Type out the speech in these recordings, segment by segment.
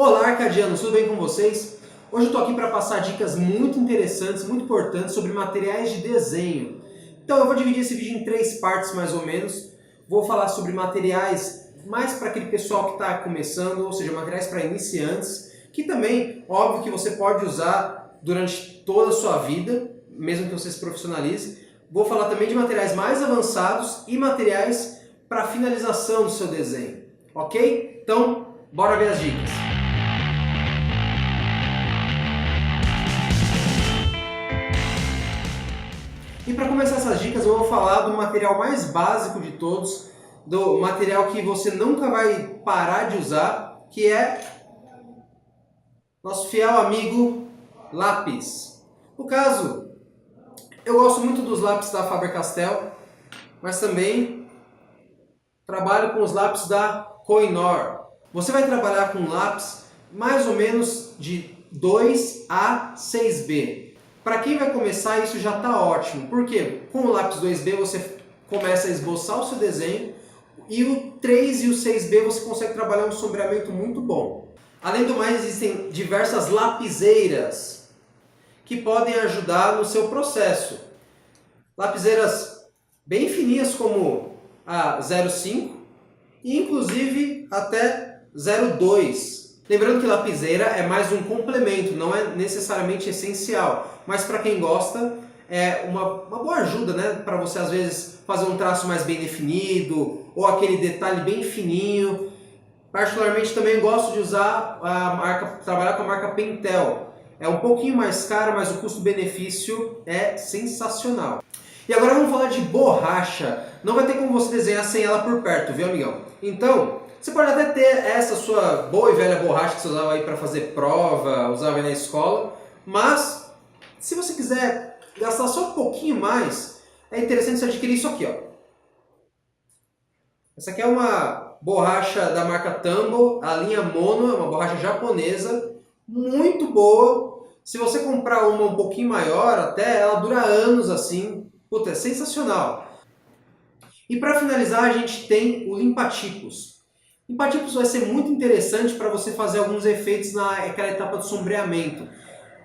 Olá, arcadianos, tudo bem com vocês? Hoje eu estou aqui para passar dicas muito interessantes, muito importantes sobre materiais de desenho. Então eu vou dividir esse vídeo em 3 partes mais ou menos. Vou falar sobre materiais mais para aquele pessoal que está começando, ou seja, materiais para iniciantes, que também, óbvio que você pode usar durante toda a sua vida, mesmo que você se profissionalize. Vou falar também de materiais mais avançados e materiais para finalização do seu desenho, ok? Então, bora ver as dicas. E para começar essas dicas, eu vou falar do material mais básico de todos, do material que você nunca vai parar de usar, que é nosso fiel amigo lápis. No caso, eu gosto muito dos lápis da Faber-Castell, mas também trabalho com os lápis da Koh-i-Noor. Você vai trabalhar com lápis mais ou menos de 2 a 6B. Para quem vai começar, isso já está ótimo. Por quê? Com o lápis 2B você começa a esboçar o seu desenho e o 3 e o 6B você consegue trabalhar um sombreamento muito bom. Além do mais, existem diversas lapiseiras que podem ajudar no seu processo. Lapiseiras bem fininhas como a 0,5 e inclusive até 0,2. Lembrando que lapiseira é mais um complemento, não é necessariamente essencial, mas para quem gosta é uma boa ajuda, né? Para você às vezes fazer um traço mais bem definido ou aquele detalhe bem fininho. Particularmente também gosto de usar trabalhar com a marca Pentel. É um pouquinho mais caro, mas o custo-benefício é sensacional. E agora vamos falar de borracha. Não vai ter como você desenhar sem ela por perto, viu, amigão? Então, você pode até ter essa sua boa e velha borracha que você usava aí para fazer prova, usava aí na escola, mas se você quiser gastar só um pouquinho mais, é interessante você adquirir isso aqui, ó. Essa aqui é uma borracha da marca Tombow, a linha Mono, é uma borracha japonesa, muito boa. Se você comprar uma um pouquinho maior, até ela dura anos assim. Puta, é sensacional. E para finalizar, a gente tem o limpa-tipos. Limpa-tipos vai ser muito interessante para você fazer alguns efeitos naquela etapa de sombreamento.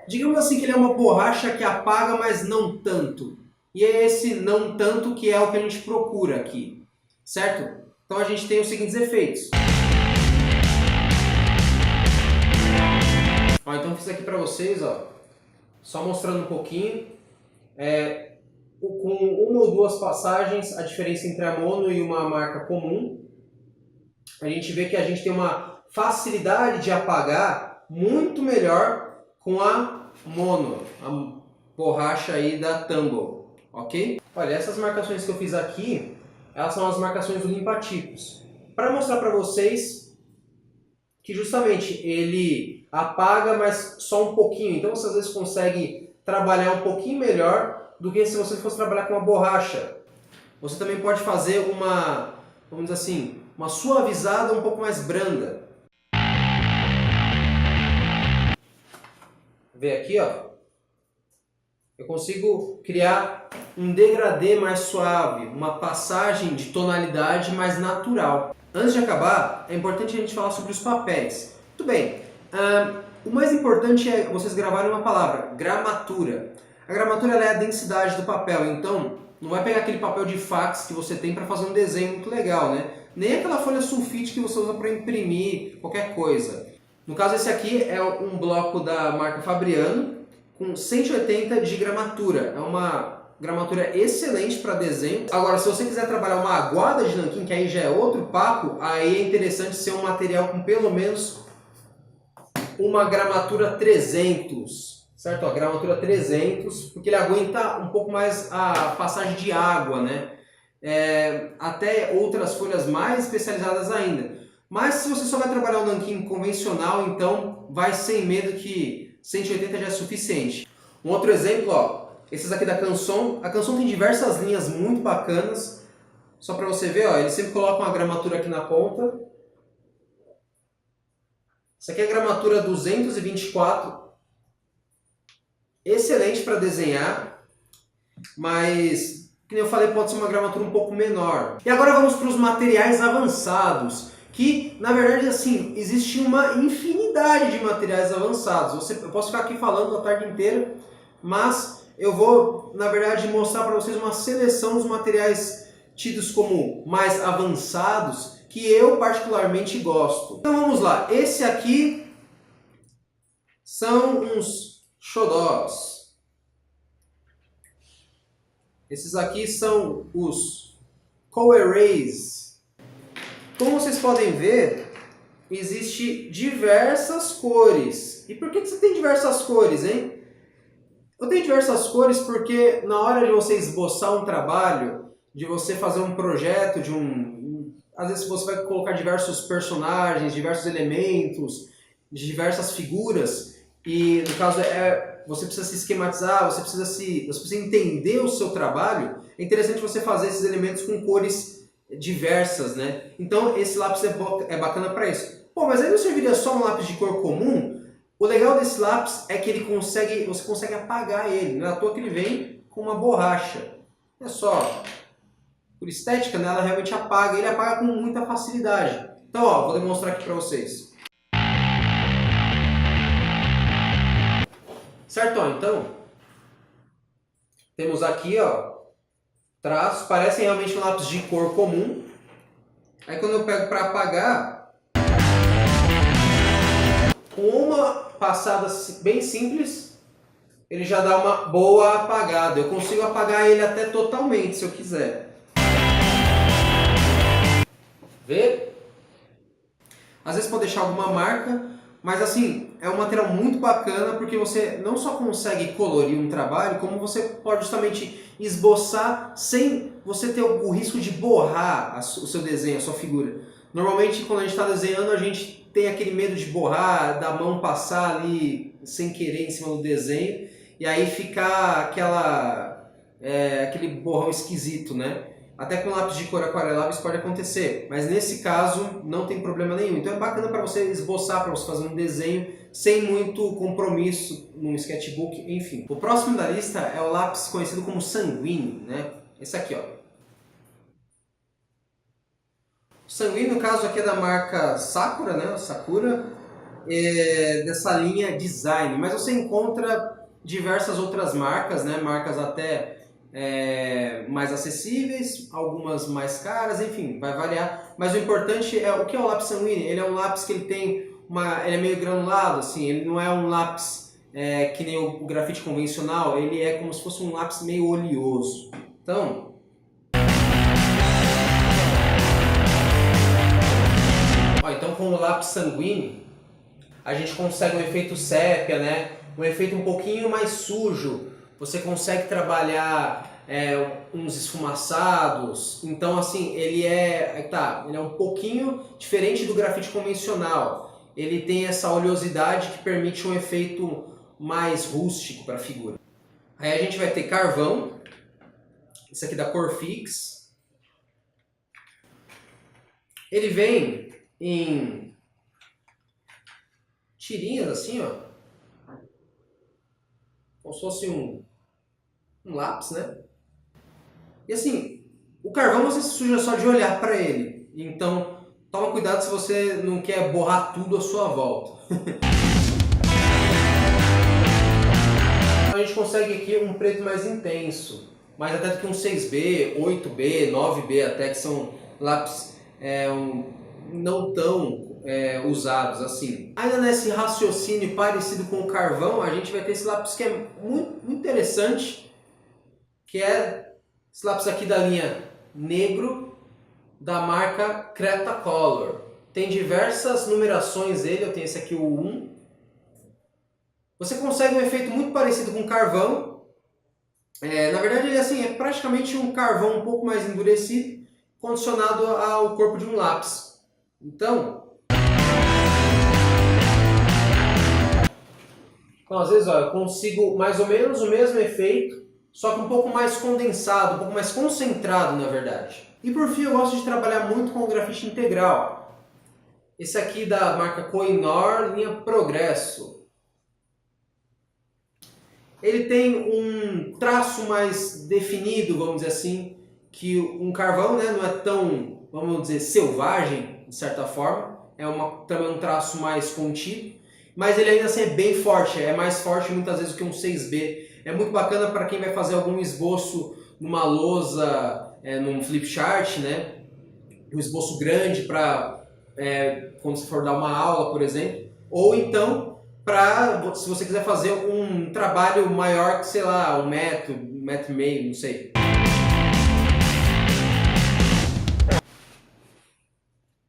Digamos assim que ele é uma borracha que apaga, mas não tanto. E é esse não tanto que é o que a gente procura aqui, certo? Então a gente tem os seguintes efeitos. Ó, então eu fiz aqui para vocês, ó, só mostrando um pouquinho. Com uma ou duas passagens, a diferença entre a Mono e uma marca comum. A gente vê que a gente tem uma facilidade de apagar muito melhor com a Mono, a borracha aí da Tombow, ok? Olha, essas marcações que eu fiz aqui, elas são as marcações do limpa-tipos. Para mostrar para vocês que justamente ele apaga, mas só um pouquinho. Então você às vezes consegue trabalhar um pouquinho melhor do que se você fosse trabalhar com uma borracha. Você também pode fazer uma, vamos dizer assim, uma suavizada um pouco mais branda. Vê aqui, ó. Eu consigo criar um degradê mais suave, uma passagem de tonalidade mais natural. Antes de acabar, é importante a gente falar sobre os papéis. Muito bem, o mais importante é vocês gravarem uma palavra, gramatura. A gramatura é a densidade do papel, então não vai pegar aquele papel de fax que você tem para fazer um desenho muito legal, né? Nem aquela folha sulfite que você usa para imprimir qualquer coisa. No caso, esse aqui é um bloco da marca Fabriano com 180 de gramatura. É uma gramatura excelente para desenho. Agora, se você quiser trabalhar uma aguada de nanquim, que aí já é outro papo, aí é interessante ser um material com pelo menos uma gramatura 300. Certo? A gramatura 300, porque ele aguenta um pouco mais a passagem de água, né? Até outras folhas mais especializadas ainda. Mas se você só vai trabalhar o nanquim convencional, então vai sem medo que 180 já é suficiente. Um outro exemplo, ó, esses aqui da Canson. A Canson tem diversas linhas muito bacanas. Só para você ver, ó, eles sempre colocam a gramatura aqui na ponta. Essa aqui é a gramatura 224. Excelente para desenhar, mas, como eu falei, pode ser uma gramatura um pouco menor. E agora vamos para os materiais avançados, que, na verdade, assim, existe uma infinidade de materiais avançados. Eu posso ficar aqui falando a tarde inteira, mas eu vou, na verdade, mostrar para vocês uma seleção dos materiais tidos como mais avançados, que eu particularmente gosto. Então vamos lá, esse aqui são uns xodós. Esses aqui são os Co-Erase. Como vocês podem ver, existe diversas cores. E por que você tem diversas cores, hein? Eu tenho diversas cores porque na hora de você esboçar um trabalho, de você fazer um projeto, às vezes você vai colocar diversos personagens, diversos elementos, diversas figuras, e no caso você precisa se esquematizar, você precisa entender o seu trabalho. É interessante você fazer esses elementos com cores diversas, né? Então esse lápis é bacana para isso. Pô, mas aí não serviria só um lápis de cor comum? O legal desse lápis é que você consegue apagar ele. Não é à toa que ele vem com uma borracha. É só, por estética, né, ela realmente apaga. Ele apaga com muita facilidade. Então, ó, vou demonstrar aqui para vocês. Certo? Ó, então, temos aqui, ó, traços, parecem realmente um lápis de cor comum. Aí quando eu pego para apagar, com uma passada bem simples, ele já dá uma boa apagada. Eu consigo apagar ele até totalmente, se eu quiser. Vê? Às vezes pode deixar alguma marca, mas assim, é um material muito bacana porque você não só consegue colorir um trabalho, como você pode justamente esboçar sem você ter o risco de borrar o seu desenho, a sua figura. Normalmente quando a gente está desenhando, a gente tem aquele medo de borrar, da mão passar ali sem querer em cima do desenho, e aí ficar aquele borrão esquisito, né? Até com lápis de cor aquarelável isso pode acontecer, mas nesse caso não tem problema nenhum. Então é bacana para você esboçar, para você fazer um desenho sem muito compromisso num sketchbook, enfim. O próximo da lista é o lápis conhecido como Sanguine, né? Esse aqui, ó. O Sanguine, no caso aqui é da marca Sakura, né? Sakura, dessa linha Design, mas você encontra diversas outras marcas, né? Marcas até mais acessíveis, algumas mais caras, enfim, vai variar. Mas o importante é o que é o lápis Sanguine. Ele é um lápis que ele é meio granulado, assim. Ele não é um lápis que nem o grafite convencional. Ele é como se fosse um lápis meio oleoso. Então, com o lápis Sanguine a gente consegue um efeito sépia, né? Um efeito um pouquinho mais sujo. Você consegue trabalhar uns esfumaçados. Então, assim, ele é um pouquinho diferente do grafite convencional. Ele tem essa oleosidade que permite um efeito mais rústico para a figura. Aí a gente vai ter carvão. Esse aqui da Corfix. Ele vem em tirinhas assim, ó. Como se fosse um lápis, né? E assim, o carvão você se suja só de olhar para ele. Então, toma cuidado se você não quer borrar tudo à sua volta. A gente consegue aqui um preto mais intenso, mais até do que um 6B, 8B, 9B até, que são lápis não tão usados assim. Ainda nesse raciocínio parecido com o carvão, a gente vai ter esse lápis que é muito interessante, que é esse lápis aqui da linha Negro, da marca Cretacolor. Tem diversas numerações ele, eu tenho esse aqui, o 1. Você consegue um efeito muito parecido com carvão. Na verdade ele assim, é praticamente um carvão um pouco mais endurecido, condicionado ao corpo de um lápis. Então às vezes eu consigo mais ou menos o mesmo efeito, só que um pouco mais condensado, um pouco mais concentrado na verdade. E por fim eu gosto de trabalhar muito com o grafite integral. Esse aqui da marca Koh-i-Noor, linha Progresso. Ele tem um traço mais definido, vamos dizer assim, que um carvão, né, não é tão, vamos dizer, selvagem, de certa forma. Também um traço mais contido, mas ele ainda assim é bem forte, é mais forte muitas vezes do que um 6B. É muito bacana para quem vai fazer algum esboço numa lousa, num flip chart, né? Um esboço grande para quando você for dar uma aula, por exemplo, ou então se você quiser fazer um trabalho maior que, sei lá, 1 metro e meio, não sei.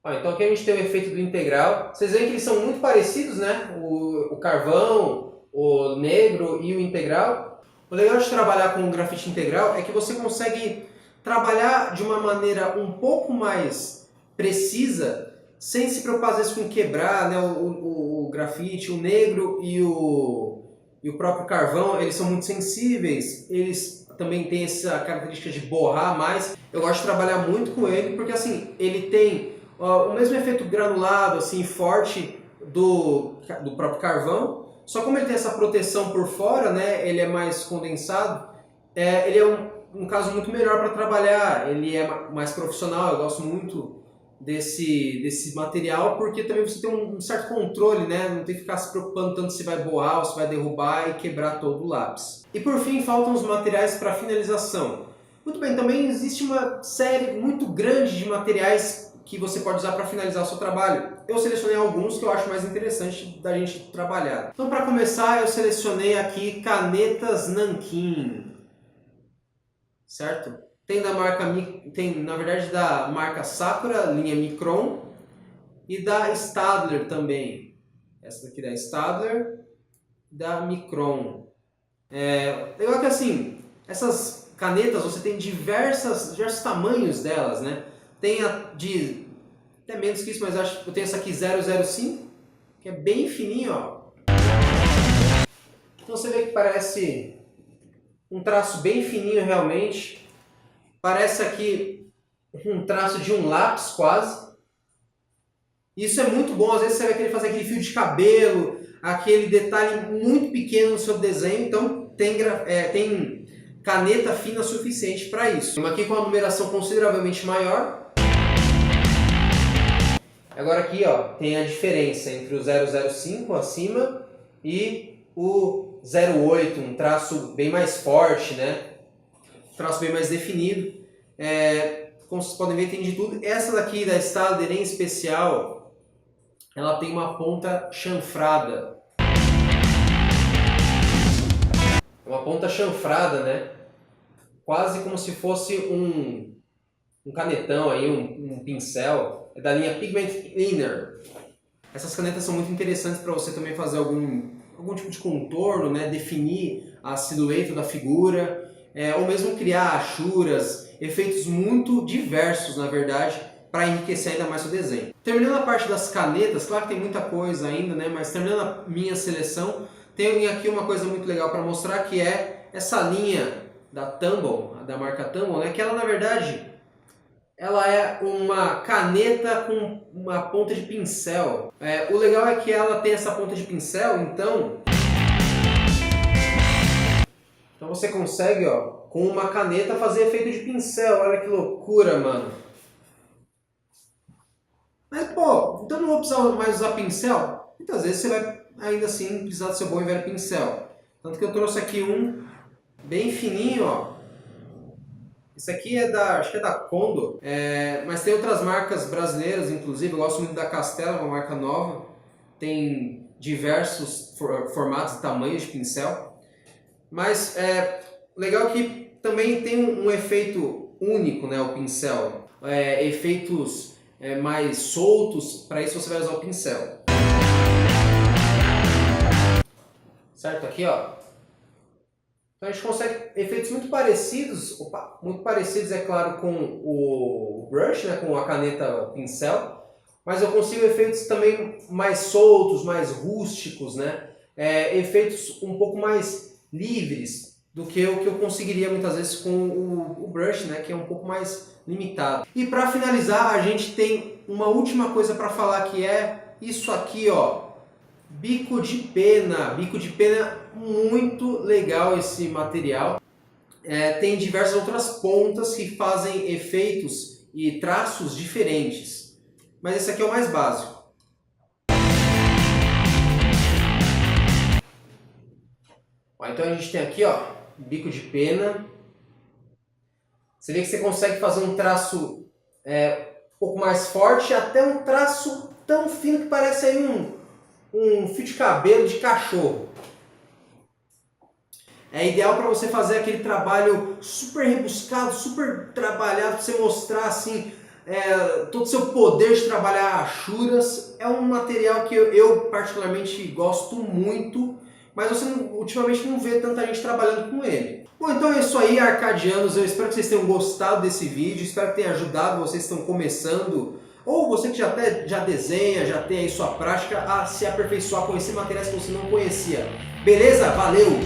Então aqui a gente tem o efeito do integral. Vocês veem que eles são muito parecidos, né? O carvão, o negro e o integral. O legal de trabalhar com o grafite integral é que você consegue trabalhar de uma maneira um pouco mais precisa, sem se preocupar às vezes com quebrar, né? O grafite, o negro e o próprio carvão, eles são muito sensíveis, eles também têm essa característica de borrar mais. Eu gosto de trabalhar muito com ele porque assim, ele tem o mesmo efeito granulado, assim, forte do próprio carvão, só como ele tem essa proteção por fora, né, ele é mais condensado, ele é um caso muito melhor para trabalhar, ele é mais profissional, eu gosto muito desse material, porque também você tem um certo controle, né, não tem que ficar se preocupando tanto se vai borrar ou se vai derrubar e quebrar todo o lápis. E por fim, faltam os materiais para finalização. Muito bem, também existe uma série muito grande de materiais que você pode usar para finalizar o seu trabalho. Eu selecionei alguns que eu acho mais interessante da gente trabalhar. Então, para começar, eu selecionei aqui canetas Nankin, certo? Tem na verdade da marca Sakura, linha Micron, e da Staedtler também. Essa daqui da Staedtler, da Micron. Legal que assim, essas canetas você tem diversos tamanhos delas, né? Tem até menos que isso, mas acho que eu tenho essa aqui 005, que é bem fininho, ó. Então você vê que parece um traço bem fininho realmente. Parece aqui um traço de um lápis quase. Isso é muito bom, às vezes você vai querer fazer aquele fio de cabelo, aquele detalhe muito pequeno no seu desenho, então tem caneta fina suficiente para isso. Uma aqui com uma numeração consideravelmente maior. Agora aqui, ó, tem a diferença entre o 005 acima e o 08, um traço bem mais forte, né? Um traço bem mais definido. Como vocês podem ver, tem de tudo. Essa daqui da Staedtler em especial, ela tem uma ponta chanfrada. Uma ponta chanfrada, né? Quase como se fosse um canetão aí, um pincel. É da linha Pigment Thinner. Essas canetas são muito interessantes para você também fazer algum tipo de contorno, né? Definir a silhueta da figura, ou mesmo criar achuras, efeitos muito diversos, na verdade, para enriquecer ainda mais o desenho. Terminando a parte das canetas, claro que tem muita coisa ainda, né? Mas terminando a minha seleção, tem aqui uma coisa muito legal para mostrar, que é essa linha da Tumble, da marca Tumble, né? Que ela, na verdade, ela é uma caneta com uma ponta de pincel. O legal é que ela tem essa ponta de pincel, então você consegue, ó, com uma caneta fazer efeito de pincel. Olha que loucura, mano. Mas, pô, então não vou precisar mais usar pincel? Muitas vezes você vai ainda assim precisar do seu bom e velho pincel. Tanto que eu trouxe aqui um bem fininho, ó. Esse aqui acho que é da Kondo, mas tem outras marcas brasileiras, inclusive. Eu gosto muito da Castella, uma marca nova. Tem diversos formatos e tamanhos de pincel. Mas legal é que também tem um efeito único, né, o pincel. Efeitos mais soltos, para isso você vai usar o pincel. Certo? Aqui, ó. Então a gente consegue efeitos muito parecidos, é claro, com o brush, né, com a caneta pincel, mas eu consigo efeitos também mais soltos, mais rústicos, né, efeitos um pouco mais livres do que o que eu conseguiria muitas vezes com o brush, né, que é um pouco mais limitado. E para finalizar, a gente tem uma última coisa para falar, que é isso aqui, ó. Bico de pena muito legal esse material. Tem diversas outras pontas que fazem efeitos e traços diferentes. mas esse aqui é o mais básico. Ó, então a gente tem aqui, ó, bico de pena. Você vê que você consegue fazer um traço um pouco mais forte, até um traço tão fino que parece aí um fio de cabelo de cachorro. É ideal para você fazer aquele trabalho super rebuscado, super trabalhado, para você mostrar assim todo o seu poder de trabalhar achuras. É um material que eu particularmente gosto muito, mas você ultimamente não vê tanta gente trabalhando com ele. Bom, então é isso aí, arcadianos. Eu espero que vocês tenham gostado desse vídeo, espero que tenha ajudado vocês que estão começando, ou você que já desenha, já tem aí sua prática, a se aperfeiçoar, conhecer materiais que você não conhecia. Beleza? Valeu!